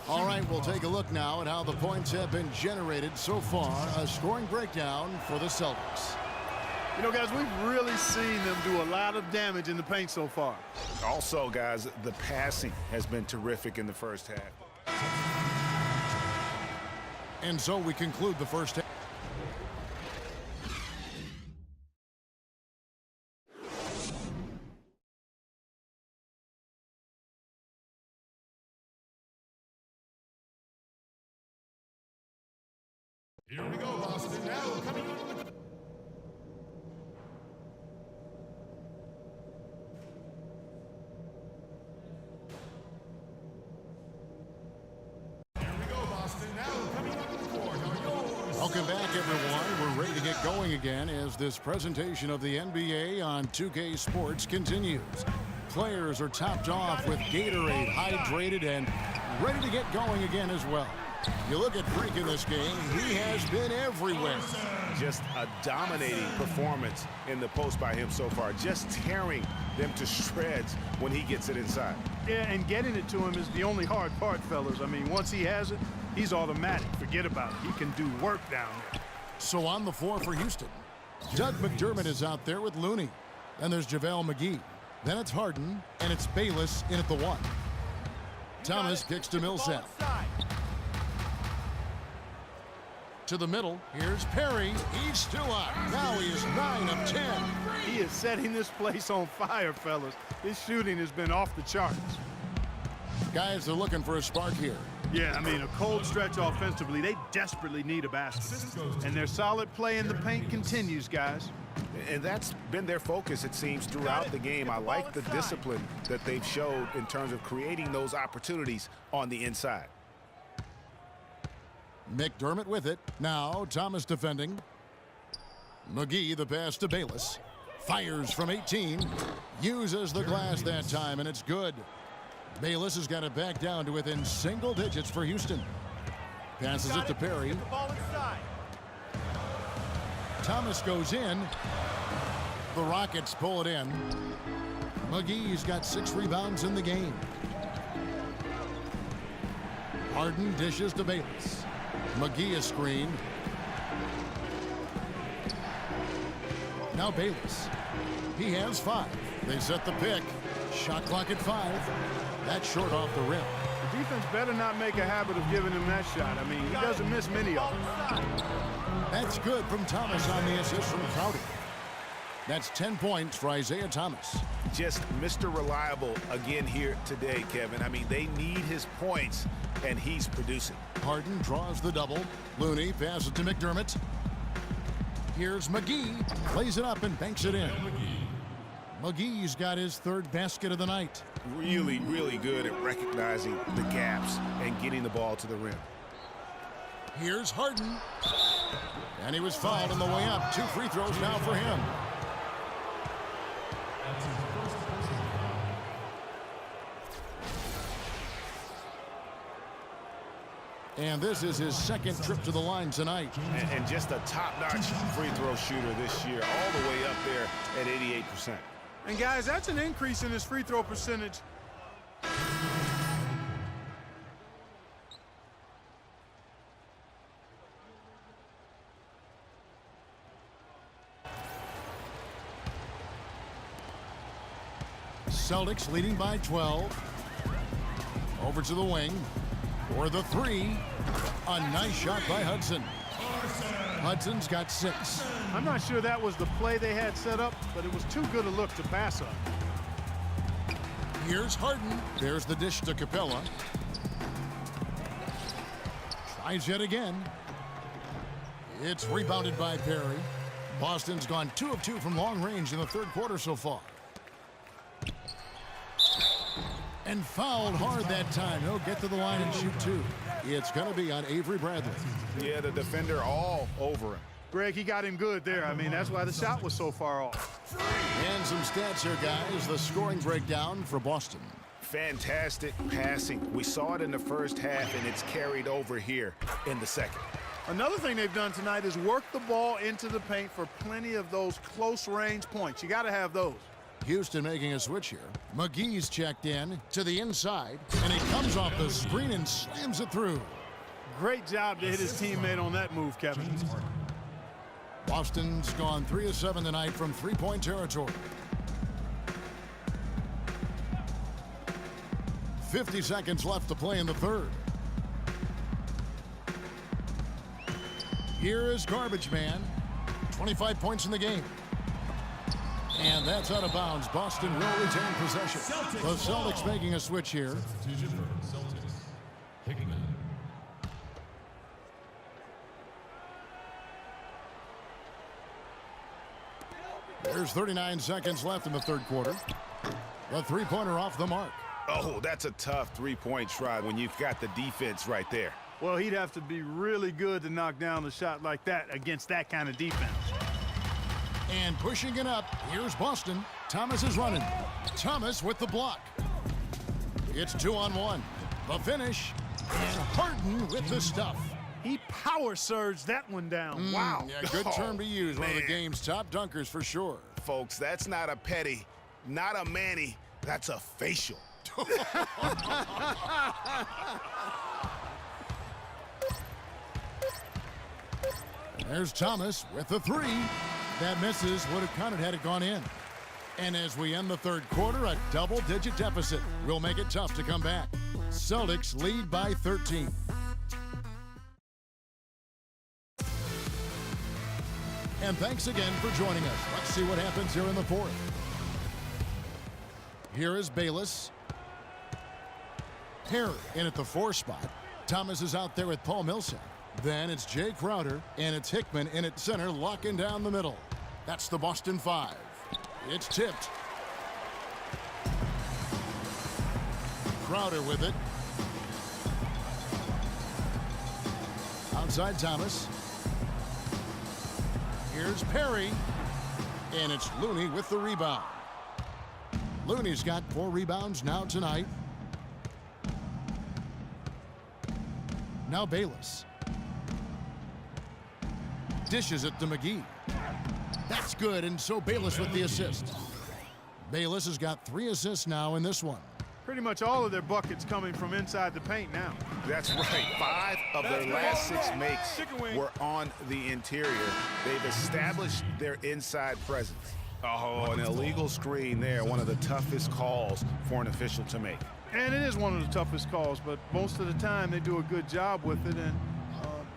All right, we'll take a look now at how the points have been generated so far. A scoring breakdown for the Celtics. You know, guys, we've really seen them do a lot of damage in the paint so far. Also, guys, the passing has been terrific in the first half. And so we conclude the first half. Here we go, Boston. Now coming on the... Here we go, Boston. Now coming on the court are yours. Welcome back, everyone. We're ready to get going again as this presentation of the NBA on 2K Sports continues. Players are topped off with Gatorade, hydrated, and ready to get going again as well. You look at Freak in this game, he has been everywhere. Just a dominating performance in the post by him so far, just tearing them to shreds when he gets it inside. Yeah, and getting it to him is the only hard part, fellas. I mean, once he has it, he's automatic. Forget about it. He can do work down there. So on the floor for Houston, Doug McDermott is out there with Looney. Then there's JaVale McGee. Then it's Harden, and it's Bayless in at the 1. Thomas kicks to Millsap. To the middle, here's Perry. He's still up. Now he is 9 of 10. He is setting this place on fire, fellas. His shooting has been off the charts. Guys are looking for a spark here. Yeah, I mean, a cold stretch offensively. They desperately need a basket. And their solid play in the paint continues, guys. And that's been their focus, it seems, throughout the game. I like the discipline that they've showed in terms of creating those opportunities on the inside. McDermott with it. Now Thomas defending. McGee the pass to Bayless. Fires from 18. Uses the glass that time, and it's good. Bayless has got it back down to within single digits for Houston. Passes it to Perry. Thomas goes in. The Rockets pull it in. McGee's got 6 rebounds in the game. Harden dishes to Bayless. McGee is screened. Now Bayless. He has 5. They set the pick. Shot clock at 5. That's short off the rim. The defense better not make a habit of giving him that shot. I mean, he doesn't miss many of them. That's good from Thomas on the assist from Crowder. That's 10 points for Isaiah Thomas. Just Mr. Reliable again here today, Kevin. I mean, they need his points, and he's producing. Harden draws the double. Looney passes to McDermott. Here's McGee. Plays it up and banks it in. McGee's got his 3rd basket of the night. Really, really good at recognizing the gaps and getting the ball to the rim. Here's Harden. And he was fouled on the way up. 2 free throws now for him. And this is his 2nd trip to the line tonight. And just a top-notch free throw shooter this year, all the way up there at 88%. And, guys, that's an increase in his free throw percentage. Celtics leading by 12. Over to the wing. For the 3. A nice shot by Hudson. Hudson's got 6. I'm not sure that was the play they had set up, but it was too good a look to pass up. Here's Harden. There's the dish to Capella. Tries yet again. It's rebounded by Perry. Boston's gone 2 of 2 from long range in the 3rd quarter so far. And fouled hard that time. He'll get to the line and shoot 2. It's going to be on Avery Bradley. Yeah, the defender all over him. Greg, he got him good there. I mean, that's why the shot was so far off. And some stats here, guys. The scoring breakdown for Boston. Fantastic passing. We saw it in the first half, and it's carried over here in the 2nd. Another thing they've done tonight is work the ball into the paint for plenty of those close-range points. You got to have those. Houston making a switch here. McGee's checked in to the inside, and he comes off the screen and slams it through. Great job to hit his teammate on that move, Kevin. Boston's gone 3 of 7 tonight from three-point territory. 50 seconds left to play in the third. Here is Garbage Man. 25 points in the game. And that's out of bounds. Boston will retain possession. The Celtics making a switch here. Substitution for Celtics. Hickman. There's 39 seconds left in the third quarter. The three-pointer off the mark. Oh, that's a tough three-point try when you've got the defense right there. Well, he'd have to be really good to knock down the shot like that against that kind of defense. And pushing it up, here's Boston. Thomas is running. Thomas with the block. It's 2-on-1. The finish, and Harden with the stuff. He power surged that one down. Wow. Yeah, good term to use. One of the game's top dunkers for sure. Folks, that's not a petty, not a Manny, that's a facial. There's Thomas with the three. That misses. Would have counted had it gone in. And as we end the third quarter, a double-digit deficit will make it tough to come back. Celtics lead by 13. And thanks again for joining us. Let's see what happens here in the fourth. Here is Bayless. Perry in at the 4 spot. Thomas is out there with Paul Millsap. Then it's Jay Crowder, and it's Hickman in at center, locking down the middle. That's the Boston 5. It's tipped. Crowder with it. Outside Thomas. Here's Perry, and it's Looney with the rebound. Looney's got 4 rebounds now tonight. Now Bayless. Dishes it to McGee. That's good, and so Bayless with the assist. Bayless has got 3 assists now in this one. Pretty much all of their buckets coming from inside the paint now. That's right. 5 of their last 6 makes were on the interior. They've established their inside presence. Oh, an illegal screen there. One of the toughest calls for an official to make. And it is one of the toughest calls, but most of the time they do a good job with it, and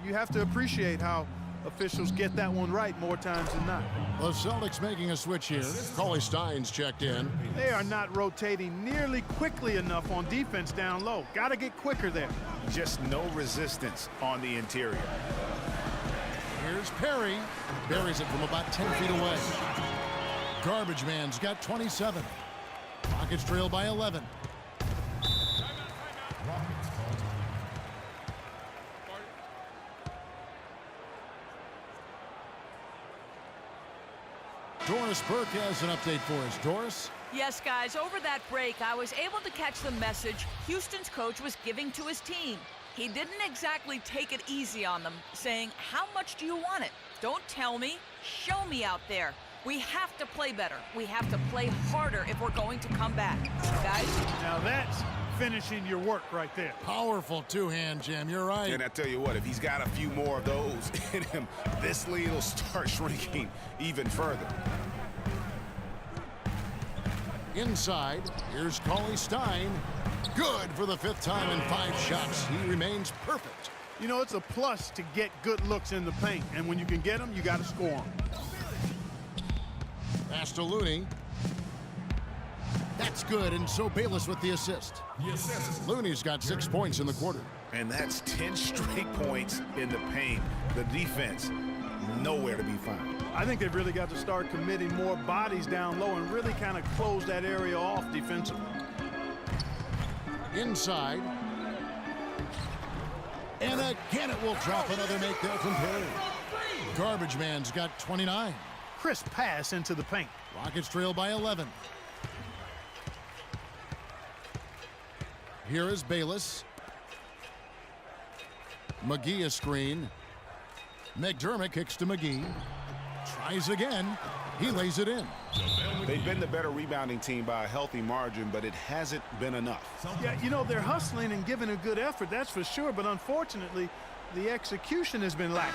you have to appreciate how officials get that one right more times than not. The Celtics making a switch here. Cauley Stein's checked in. They are not rotating nearly quickly enough on defense down low. Got to get quicker there. Just no resistance on the interior. Here's Perry. Buries it from about 10 feet away. Garbage Man's got 27. Rockets trail by 11. Doris Burke has an update for us. Doris? Yes, guys, over that break, I was able to catch the message Houston's coach was giving to his team. He didn't exactly take it easy on them, saying, how much do you want it? Don't tell me, show me out there. We have to play better. We have to play harder if we're going to come back. Guys? Now that's finishing your work right there. Powerful two-hand jam, you're right. And I tell you what, if he's got a few more of those in him, this lead will start shrinking even further. Inside, here's Cauley Stein. Good for the 5th time in 5 shots. He remains perfect. You know, it's a plus to get good looks in the paint, and when you can get them, you got to score them. Pass to Looney. That's good, and so Bayless with the assist. Looney's got 6 points in the quarter. And that's 10 straight points in the paint. The defense, nowhere to be found. I think they've really got to start committing more bodies down low and really kind of close that area off defensively. Inside. And again it will drop another make there from Perry. Garbage Man's got 29. Crisp pass into the paint. Rockets trail by 11. Here is Bayless. McGee a screen. McDermott kicks to McGee. Tries again. He lays it in. They've been the better rebounding team by a healthy margin, but it hasn't been enough. Yeah, you know, they're hustling and giving a good effort, that's for sure, but unfortunately, the execution has been lacking.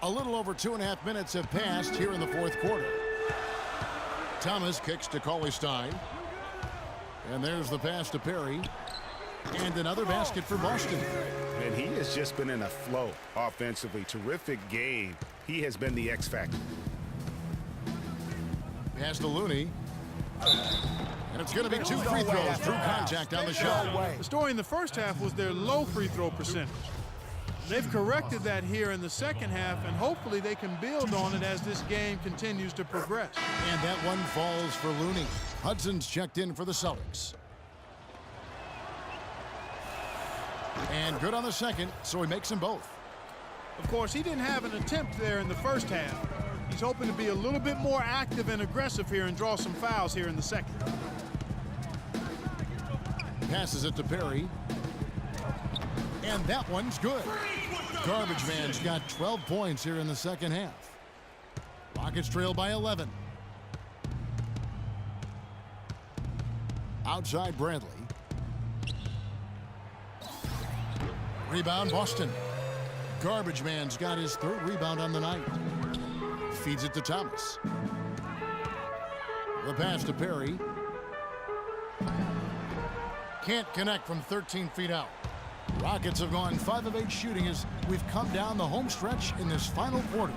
A little over 2.5 minutes have passed here in the fourth quarter. Thomas kicks to Cauley-Stein. And there's the pass to Perry. And another basket for Boston. And he has just been in a flow offensively. Terrific game. He has been the X factor. Pass to Looney. And it's going to be 2 free throws through contact on the shot. The story in the first half was their low free throw percentage. They've corrected that here in the second half, and hopefully they can build on it as this game continues to progress. And that one falls for Looney. Hudson's checked in for the Celtics. And good on the second, so he makes them both. Of course, he didn't have an attempt there in the first half. He's hoping to be a little bit more active and aggressive here and draw some fouls here in the second. Passes it to Perry. And that one's good. Garbage Man's got 12 points here in the second half. Rockets trail by 11. Outside Bradley. Rebound Boston. Garbage Man's got his 3rd rebound on the night. Feeds it to Thomas. The pass to Perry. Can't connect from 13 feet out. Rockets have gone 5 of 8 shooting as we've come down the home stretch in this final quarter.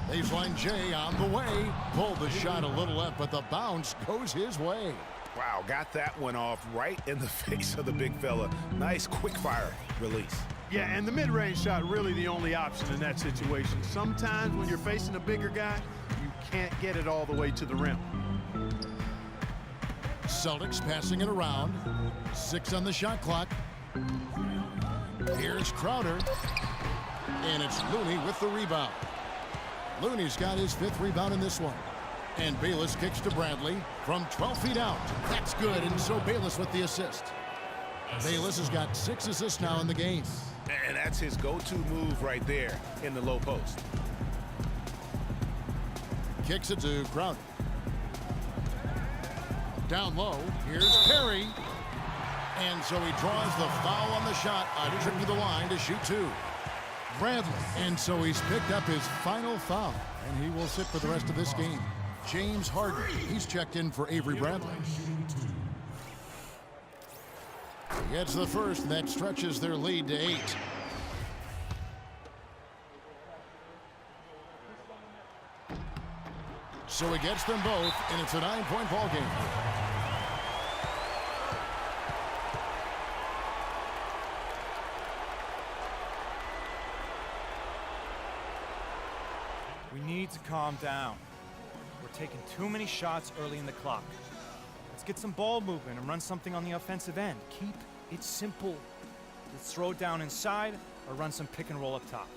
Baseline Jay on the way. Pulled the shot a little left, but the bounce goes his way. Wow, got that one off right in the face of the big fella. Nice quick fire release. Yeah, and the mid-range shot really the only option in that situation. Sometimes when you're facing a bigger guy, you can't get it all the way to the rim. Celtics passing it around. 6 on the shot clock. Here's Crowder. And it's Looney with the rebound. Looney's got his 5th rebound in this one. And Bayless kicks to Bradley from 12 feet out. That's good, and so Bayless with the assist. Bayless has got 6 assists now in the game. And that's his go-to move right there in the low post. Kicks it to Crowder. Down low, here's Perry. And so he draws the foul on the shot. A trip to the line to shoot 2. Bradley. And so he's picked up his final foul. And he will sit for the rest of this game. James Harden. He's checked in for Avery Bradley. He gets the first, and that stretches their lead to 8. So he gets them both, and it's a 9-point ball game. We need to calm down. We're taking too many shots early in the clock. Let's get some ball movement and run something on the offensive end. Keep it simple. Let's throw it down inside or run some pick and roll up top.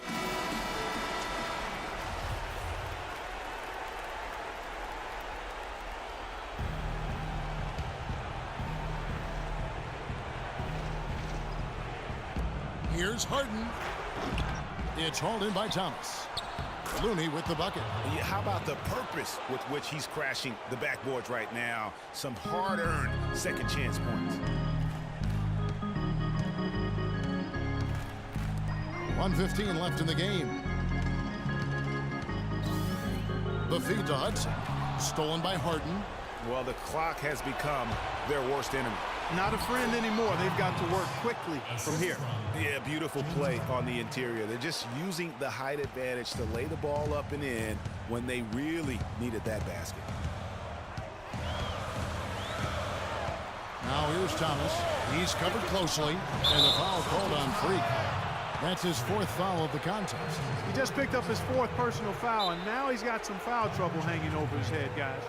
Here's Harden. It's hauled in by Thomas. Looney with the bucket. Yeah, how about the purpose with which he's crashing the backboards right now? Some hard-earned second chance points. 1:15 left in the game. The feed to Hudson. Stolen by Harden. Well, the clock has become their worst enemy. Not a friend anymore. They've got to work quickly from here. Yeah, beautiful play on the interior. They're just using the height advantage to lay the ball up and in when they really needed that basket. Now here's Thomas. He's covered closely, and the foul called on Freak. That's his 4th foul of the contest. He just picked up his 4th personal foul, and now he's got some foul trouble hanging over his head, guys.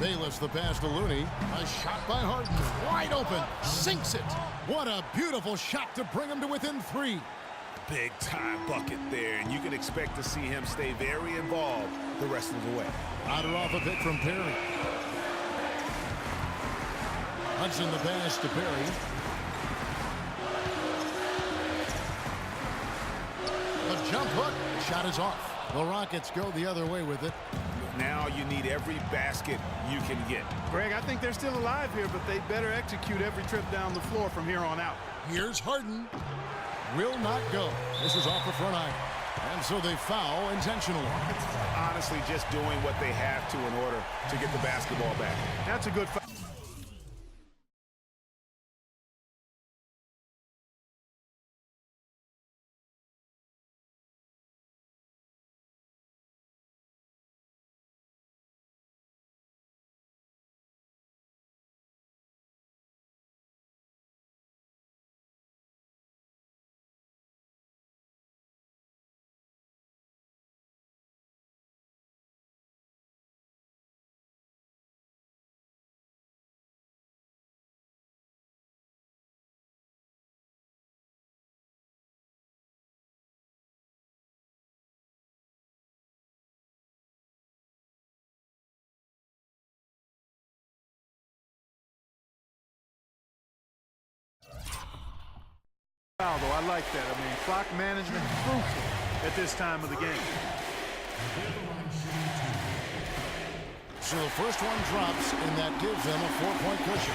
Bayless the pass to Looney. A shot by Harden. Wide open. Sinks it. What a beautiful shot to bring him to within 3. Big time bucket there, and you can expect to see him stay very involved the rest of the way. Otter off a pick from Perry. Hudson the pass to Perry. The jump hook. The shot is off. The Rockets go the other way with it. Now you need every basket you can get. Greg, I think they're still alive here, but they better execute every trip down the floor from here on out. Here's Harden. Will not go. This is off the front iron. And so they foul intentionally. Honestly, just doing what they have to in order to get the basketball back. That's a good foul. Though I like that. I mean, clock management crucial at this time of the game. So the first one drops, and that gives them a 4-point cushion.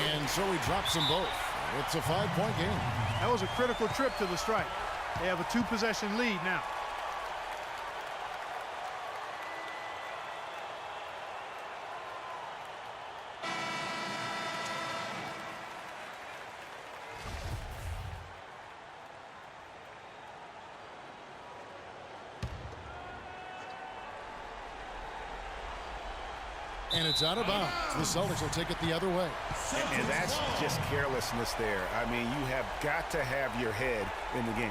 And so he drops them both. It's a 5-point game. That was a critical trip to the strike. They have a 2-possession lead now. And it's out of bounds. The Celtics will take it the other way. And that's just carelessness there. I mean, you have got to have your head in the game.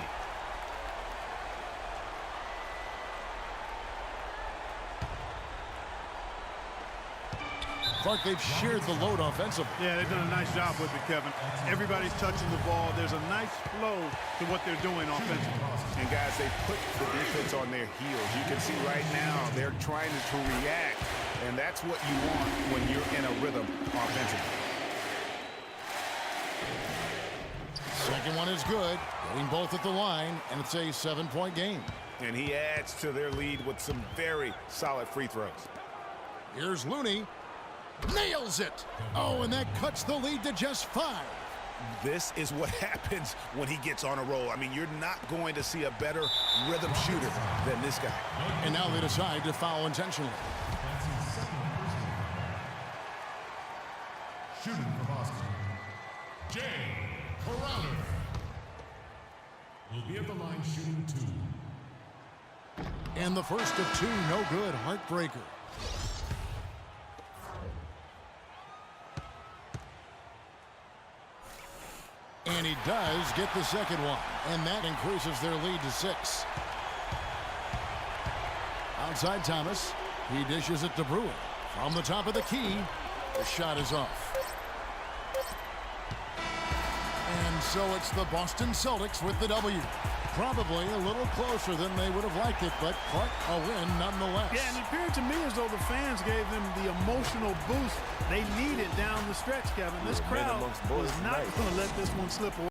Clark, they've shared the load offensively. Yeah, they've done a nice job with it, Kevin. Everybody's touching the ball. There's a nice flow to what they're doing offensively. And guys, they put the defense on their heels. You can see right now they're trying to react, and that's what you want when you're in a rhythm offensively. Second one is good. Getting both at the line, and it's a 7-point game. And he adds to their lead with some very solid free throws. Here's Looney. Nails it. Oh, and that cuts the lead to just 5. This is what happens when he gets on a roll. I mean, you're not going to see a better rhythm shooter than this guy. And now they decide to foul intentionally. Shooting for Boston, Jay Crowder will be at the line shooting 2. And the first of 2, no good. Heartbreaker. And he does get the second one, and that increases their lead to 6. Outside Thomas. He dishes it to Brewer. From the top of the key, the shot is off. And so it's the Boston Celtics with the W. Probably a little closer than they would have liked it, but Clark, a win nonetheless. Yeah, and it appeared to me as though the fans gave them the emotional boost they needed down the stretch, Kevin. This crowd was not going to let this one slip away.